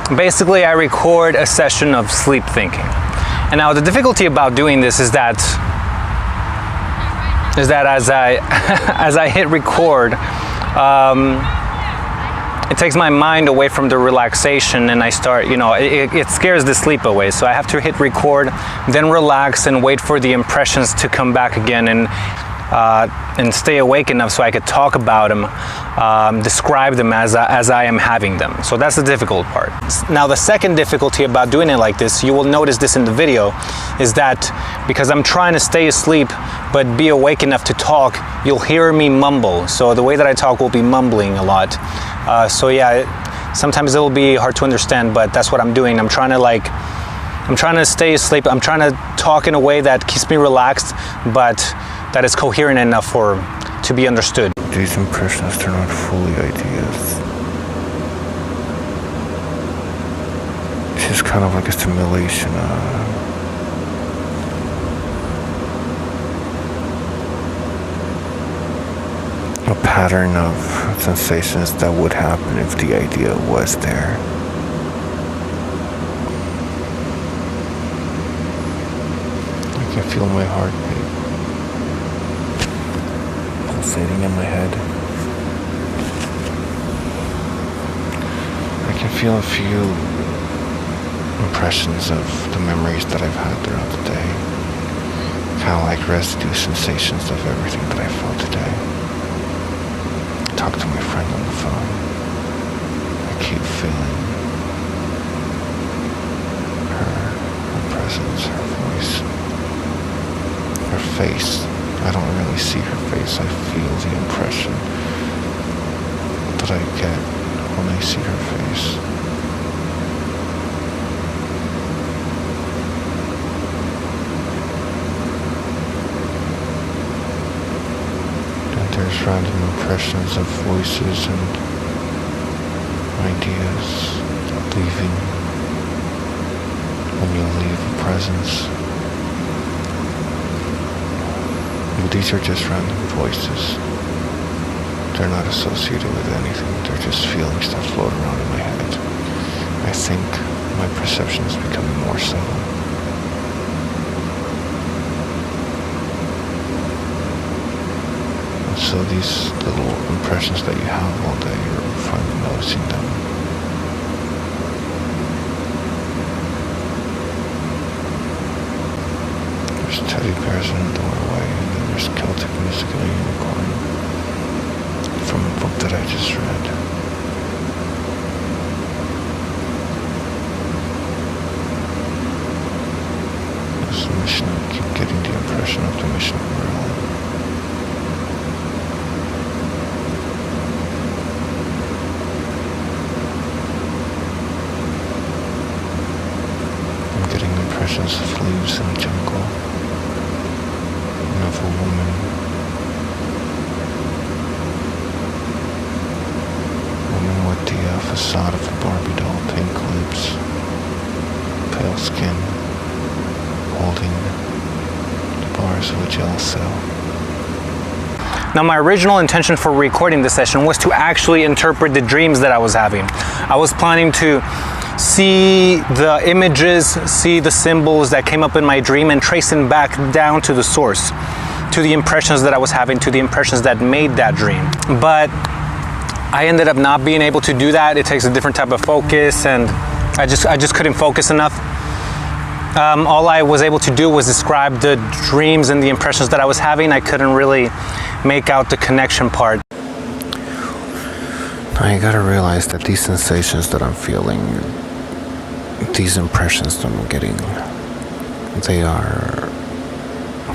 basically I record a session of sleep thinking. And now the difficulty about doing this is that as I hit record, it takes my mind away from the relaxation, and I start, it scares the sleep away. So I have to hit record, then relax and wait for the impressions to come back again, and stay awake enough so I could talk about them, describe them as I am having them. So that's the difficult part. Now the second difficulty about doing it like this, you will notice this in the video, is that because I'm trying to stay asleep but be awake enough to talk, you'll hear me mumble. So the way that I talk will be mumbling a lot. So yeah, sometimes it will be hard to understand, but that's what I'm doing. I'm trying to stay asleep. I'm trying to talk in a way that keeps me relaxed, but that is coherent enough to be understood. These impressions, they're not fully ideas. It's just kind of like a simulation. A pattern of sensations that would happen if the idea was there. I can feel my heartbeat pulsating in my head. I can feel a few impressions of the memories that I've had throughout the day. Kind of like residue sensations of everything that I felt today. Talk to my friend on the phone. I keep feeling her presence, her voice, her face. I don't really see her face. I feel the impression that I get when I see her face. There's random impressions of voices and ideas leaving when you leave a presence. But these are just random voices. They're not associated with anything. They're just feelings that float around in my head. I think my perception is becoming more subtle. So these little impressions that you have all day, you're finally noticing them. There's teddy bears in the doorway, and then there's Celtic music and a unicorn from a book that I just read. There's the mission. I keep getting the impression of the mission we're on. Impressions of leaves in the jungle, and of a woman. Woman with the facade of a Barbie doll, pink lips, pale skin, holding the bars of a jail cell. Now my original intention for recording this session was to actually interpret the dreams that I was having. I was planning to see the images, see the symbols that came up in my dream, and trace them back down to the source, to the impressions that I was having, to the impressions that made that dream. But I ended up not being able to do that. It takes a different type of focus, and I just couldn't focus enough. All I was able to do was describe the dreams and the impressions that I was having. I couldn't really make out the connection part. Now you gotta realize that these sensations that I'm feeling, these impressions that I'm getting, they are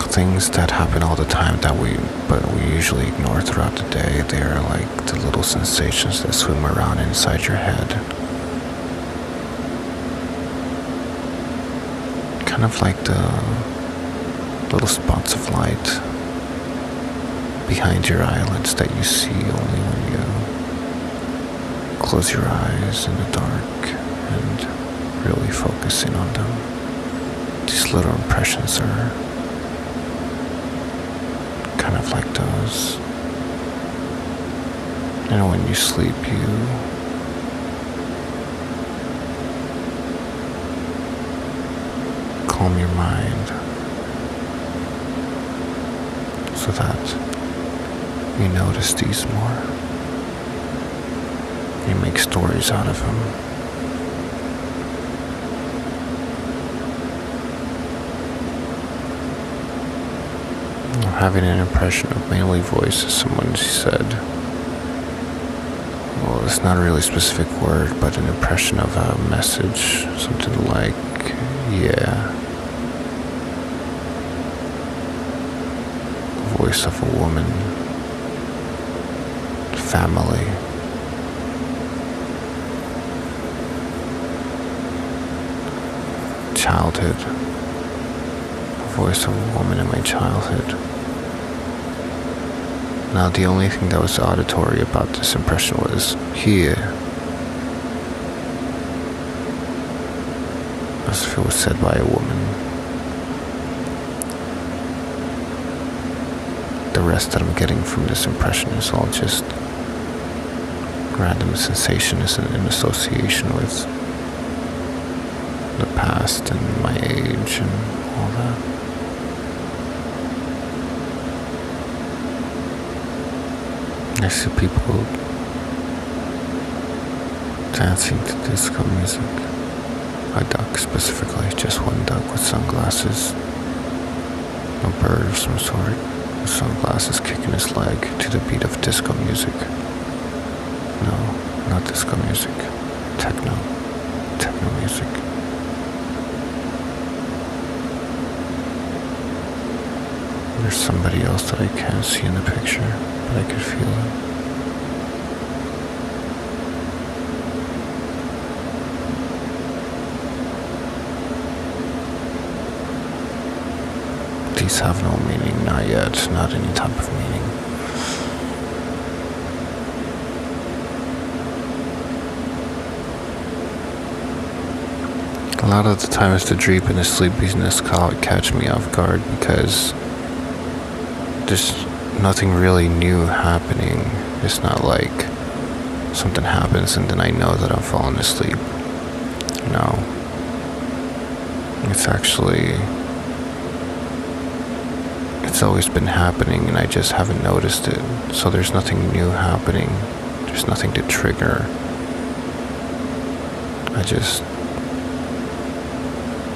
things that happen all the time but we usually ignore throughout the day. They are like the little sensations that swim around inside your head. Kind of like the little spots of light behind your eyelids that you see only when you close your eyes in the dark and really focusing on them. These little impressions are kind of like those. You know, when you sleep, calm your mind so that you notice these more. You make stories out of them. I'm having an impression of mainly voices. Someone said, well, it's not a really specific word, but an impression of a message, something like, yeah, the voice of a woman, family, childhood, the voice of a woman in my childhood. Now, the only thing that was auditory about this impression was here, as if it was said by a woman. The rest that I'm getting from this impression is all just random sensations in association with the past and my age and all that. I see people dancing to disco music. A duck specifically, just one duck with sunglasses. A bird of some sort with sunglasses kicking his leg to the beat of disco music. No, not disco music. Techno music. There's somebody else that I can't see in the picture, but I could feel it. These have no meaning, not yet, not any type of meaning. A lot of the times the dream and the sleepiness catch me off guard because there's nothing really new happening. It's not like something happens and then I know that I'm falling asleep. No. It's always been happening and I just haven't noticed it. So there's nothing new happening. There's nothing to trigger.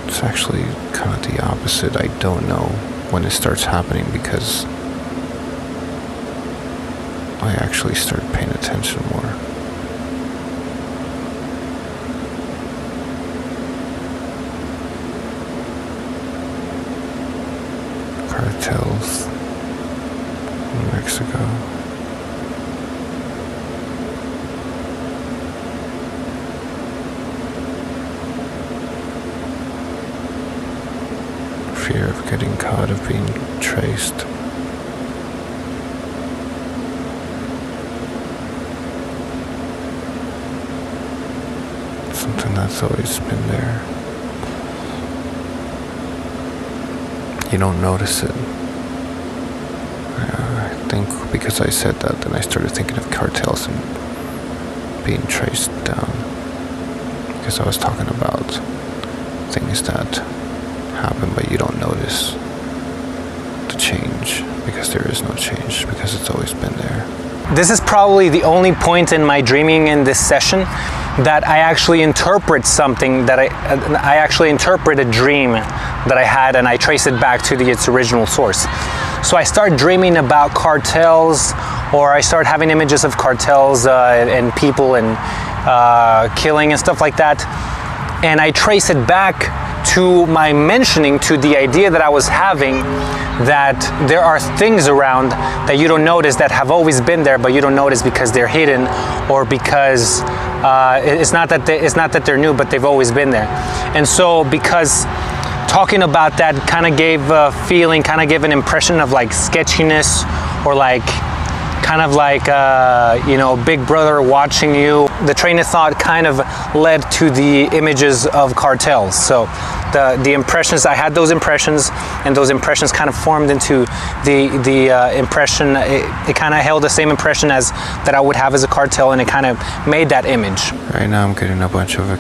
It's actually kind of the opposite. I don't know when it starts happening because I actually start paying attention more. Cartels in Mexico. Fear of getting caught, of being traced. Something that's always been there. You don't notice it. I think because I said that, then I started thinking of cartels and being traced down. Because I was talking about things that happen but you don't notice the change, because there is no change, because it's always been there. This is probably the only point in my dreaming in this session that I actually interpret something, that I actually interpret a dream that I had and I trace it back to its original source. So I start dreaming about cartels, or I start having images of cartels and people and killing and stuff like that. And I trace it back to my mentioning, to the idea that I was having, that there are things around that you don't notice that have always been there, but you don't notice because they're hidden, or because it's not that they're new, but they've always been there. And so because talking about that kind of gave a feeling, kind of gave an impression of like sketchiness, or like kind of like Big Brother watching you. The train of thought kind of led to the images of cartels. So the impressions. I had those impressions, and those impressions kind of formed into the impression. It kind of held the same impression as that I would have as a cartel, and it kind of made that image. Right now I'm getting a bunch of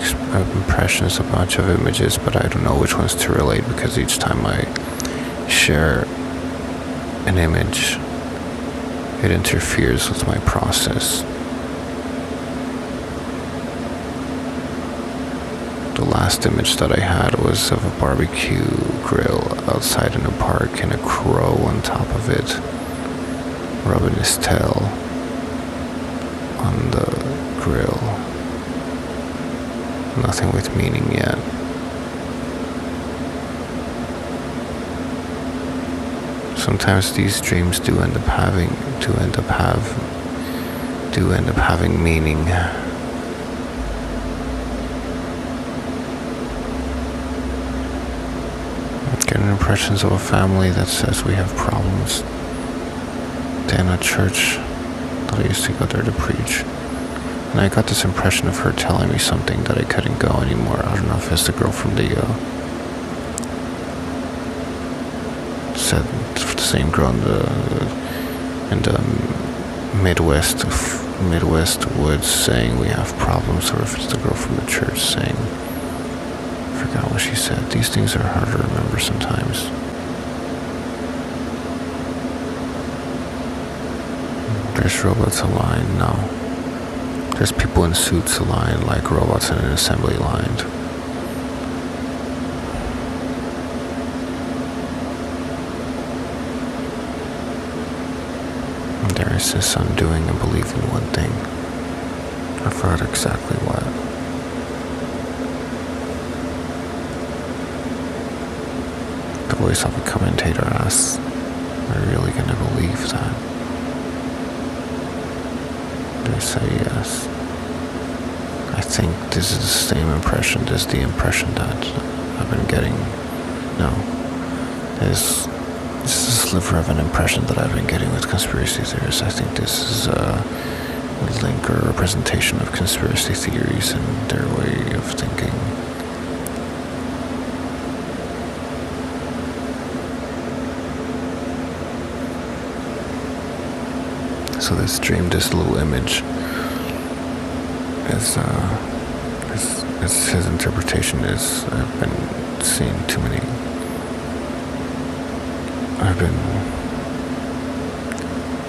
impressions, a bunch of images, but I don't know which ones to relate, because each time I share an image, it interferes with my process. The last image that I had was of a barbecue grill outside in a park and a crow on top of it, rubbing his tail on the grill. Nothing with meaning yet. Sometimes these dreams do end up having meaning. Getting impressions of a family that says we have problems. Day in a church that I used to go there to preach. And I got this impression of her telling me something that I couldn't go anymore. I don't know if it's the girl from the said the same girl in the Midwest woods saying we have problems, or if it's the girl from the church saying, I forgot what she said. These things are hard to remember sometimes. There's robots aligned. No. There's people in suits aligned like robots in an assembly line. There is this undoing and believing one thing. I forgot exactly what. The voice of a commentator asks, are you really going to believe that? They say yes. I think this is the same impression. This is the impression that I've been getting. No. This is a sliver of an impression that I've been getting with conspiracy theories. I think this is a link or representation of conspiracy theories and their way of thinking. So this dream, this little image, is his interpretation is, I've been seeing too many, I've been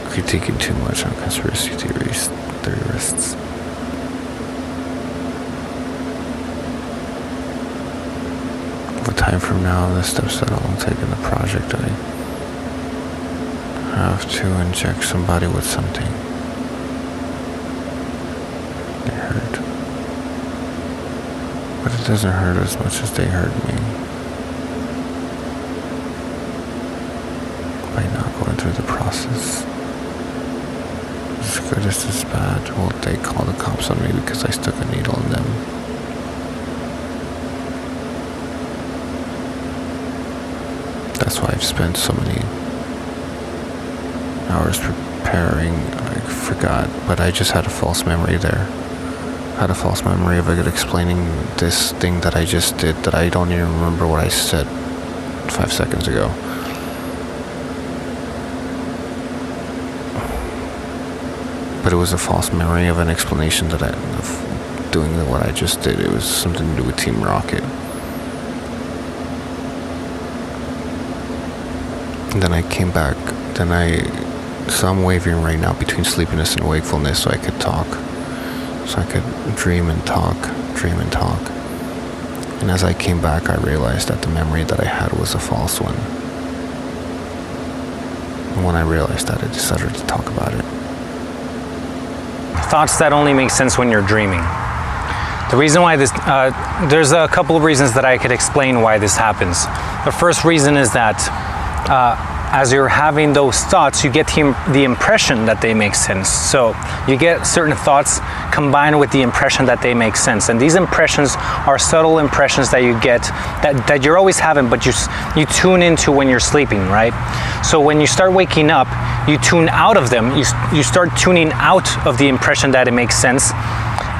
critiquing too much on conspiracy theorists. A time from now, the steps that I'll take in the project, I have to inject somebody with something. They hurt. But it doesn't hurt as much as they hurt me. By not going through the process. As good as this bad, well, they call the cops on me because I stuck a needle in them. That's why I've spent so many hours preparing. I forgot, but I just had a false memory there. I had a false memory of it explaining this thing that I just did that I don't even remember what I said 5 seconds ago. But it was a false memory of an explanation that of doing what I just did. It was something to do with Team Rocket. And then I came back. So I'm wavering right now between sleepiness and wakefulness, so I could talk. So I could dream and talk. And as I came back, I realized that the memory that I had was a false one. And when I realized that, I decided to talk about it. Thoughts that only make sense when you're dreaming. The reason why this, there's a couple of reasons that I could explain why this happens. The first reason is that as you're having those thoughts, you get the impression that they make sense. So you get certain thoughts combined with the impression that they make sense. And these impressions are subtle impressions that you get, that you're always having, but you tune into when you're sleeping, right? So when you start waking up, you tune out of them. You start tuning out of the impression that it makes sense,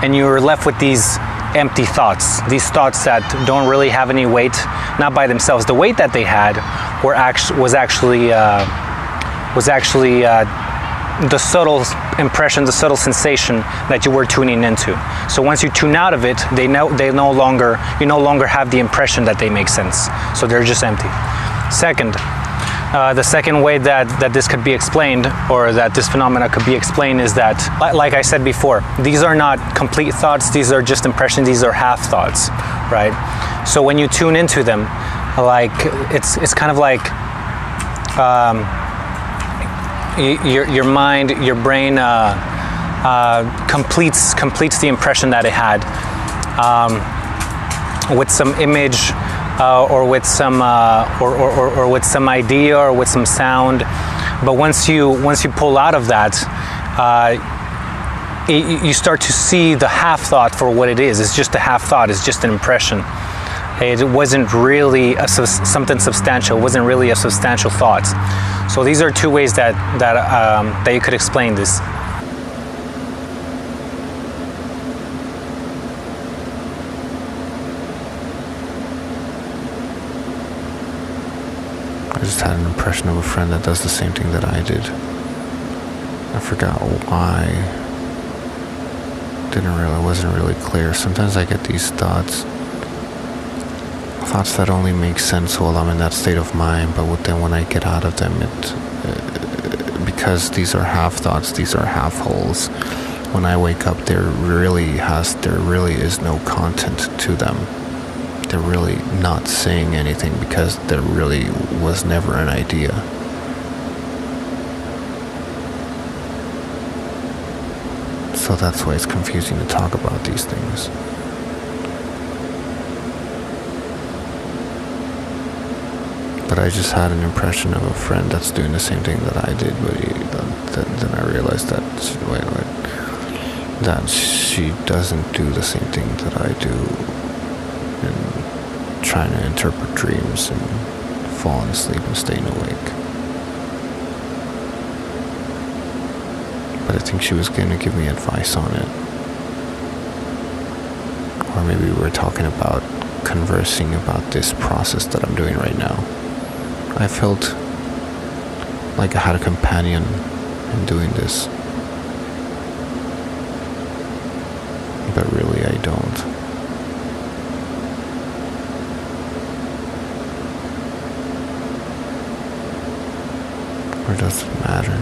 and you're left with these empty thoughts. These thoughts that don't really have any weight, not by themselves. The weight that they had was actually the subtle impression, the subtle sensation that you were tuning into. So once you tune out of it, you no longer have the impression that they make sense. So they're just empty. Second, the second way that this could be explained, or that this phenomena could be explained, is that, like I said before, these are not complete thoughts, these are just impressions, these are half thoughts, right? So when you tune into them, like, it's kind of like your mind, your brain completes the impression that it had with some image, or with some or with some idea, or with some sound. But once you pull out of that, you start to see the half thought for what it is. It's just a half thought. It's just an impression. It wasn't really something substantial. It wasn't really a substantial thought. So these are two ways that you could explain this. I just had an impression of a friend that does the same thing that I did. I forgot why. Wasn't really clear. Sometimes I get these thoughts that only make sense while I'm in that state of mind, but then when I get out of them, because these are half thoughts, these are half wholes. When I wake up, there really is no content to them. They're really not saying anything, because there really was never an idea. So that's why it's confusing to talk about these things. But I just had an impression of a friend that's doing the same thing that I did, but then I realized that that she doesn't do the same thing that I do in trying to interpret dreams and falling asleep and staying awake. But I think she was going to give me advice on it. Or maybe we were talking about conversing about this process that I'm doing right now. I felt like I had a companion in doing this. But really I don't. Or does it matter?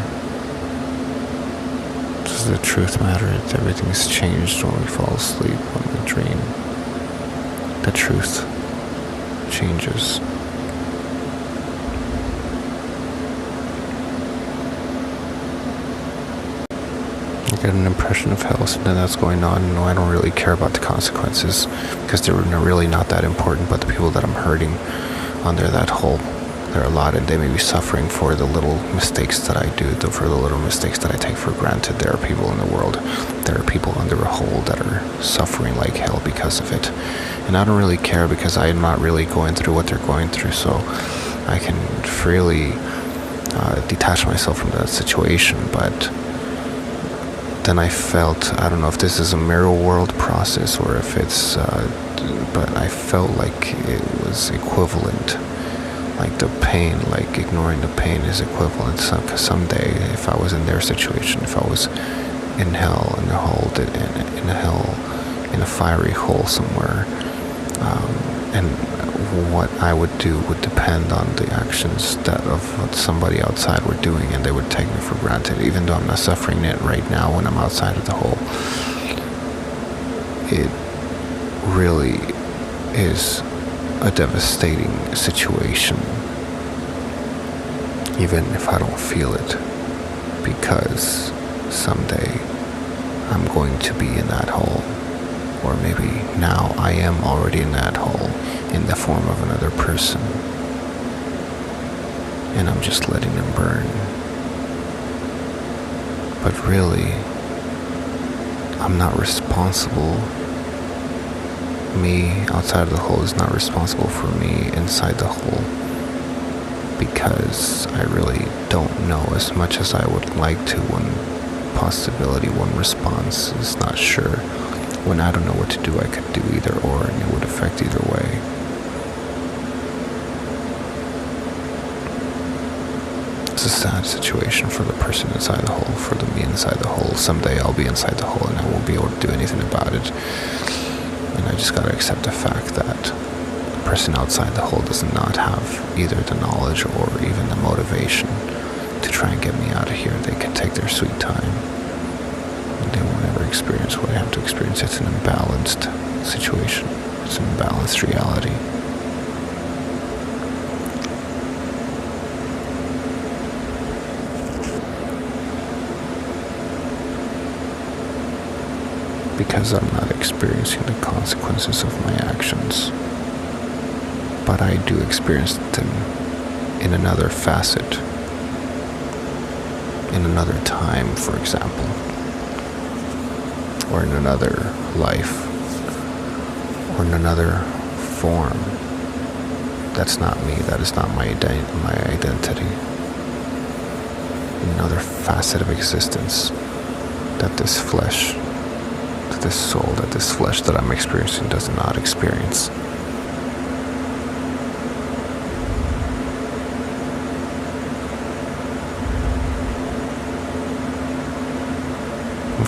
Does the truth matter? Everything's changed when we fall asleep, when we dream. The truth changes. I get an impression of hell, something that's going on. No, I don't really care about the consequences, because they're really not that important, but the people that I'm hurting under that hole, there are a lot, and they may be suffering for the little mistakes that I do, for the little mistakes that I take for granted. There are people in the world, there are people under a hole that are suffering like hell because of it. And I don't really care, because I'm not really going through what they're going through, so I can freely detach myself from that situation. But then I felt, I don't know if this is a mirror world process or if it's, but I felt like it was equivalent. Like the pain, like ignoring the pain is equivalent. Because someday, if I was in their situation, if I was in hell, in a hole, in a hell, in a fiery hole somewhere, and what I would do would depend on the actions that of what somebody outside were doing, and they would take me for granted, even though I'm not suffering it right now when I'm outside of the hole. It really is a devastating situation, even if I don't feel it, because someday I'm going to be in that hole, or maybe now I am already in that hole in the form of another person, and I'm just letting them burn. But really, I'm not responsible. Me outside of the hole is not responsible for me inside the hole, because I really don't know as much as I would like to. One possibility, one response is not sure. when I don't know what to do, I could do either or, and it would affect either way. It's a sad situation for the person inside the hole, for the me inside the hole. Someday I'll be inside the hole and I won't be able to do anything about it. And I just gotta accept the fact that the person outside the hole does not have either the knowledge or even the motivation to try and get me out of here. They can take their sweet time. And they won't ever experience what I have to experience. It's an imbalanced situation. It's an imbalanced reality. Because I'm not experiencing the consequences of my actions. But I do experience them in another facet, in another time, for example, or in another life, or in another form. That's not me. That is not my identity. Another facet of existence that this flesh, that this soul, that this flesh that I'm experiencing does not experience.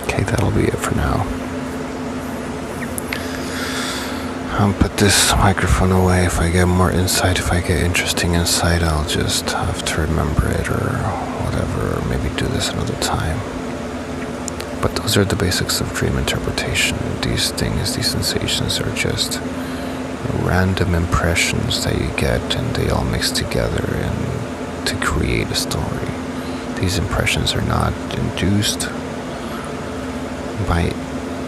Okay, that'll be it for now. I'll put this microphone away. If I get more insight, if I get interesting insight, I'll just have to remember it or whatever, or maybe do this another time. But those are the basics of dream interpretation. These things, these sensations are just random impressions that you get, and they all mix together and to create a story. These impressions are not induced by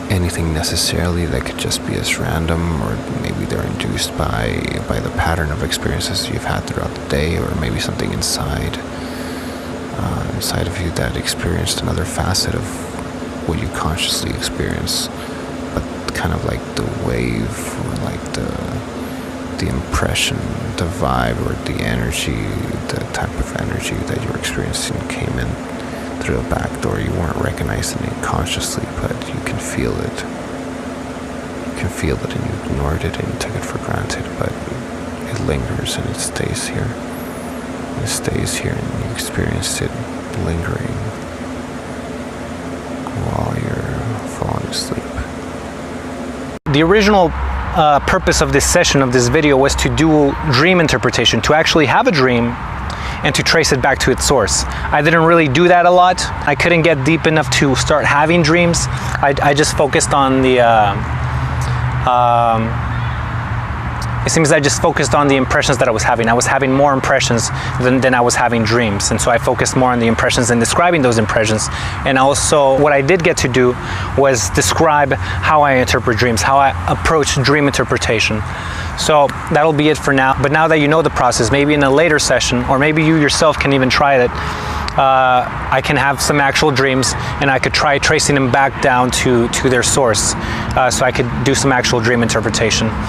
anything necessarily. That could just be as random, or maybe they're induced by the pattern of experiences you've had throughout the day, or maybe something inside of you that experienced another facet of what you consciously experience, but kind of like the wave, or like the impression, the vibe, or the energy, the type of energy that you're experiencing came in through a back door. You weren't recognizing it consciously, but you can feel it. You can feel it, and you ignored it and you took it for granted, but it lingers and it stays here. It stays here, and you experience it lingering while you're falling asleep. The original purpose of this session, of this video, was to do dream interpretation, to actually have a dream and to trace it back to its source. I didn't really do that a lot. I couldn't get deep enough to start having dreams. I just focused on the it seems I just focused on the impressions that I was having. I was having more impressions than I was having dreams. And so I focused more on the impressions and describing those impressions. And also what I did get to do was describe how I interpret dreams, how I approach dream interpretation. So that'll be it for now. But now that you know the process, maybe in a later session, or maybe you yourself can even try it, I can have some actual dreams and I could try tracing them back down to their source. So I could do some actual dream interpretation.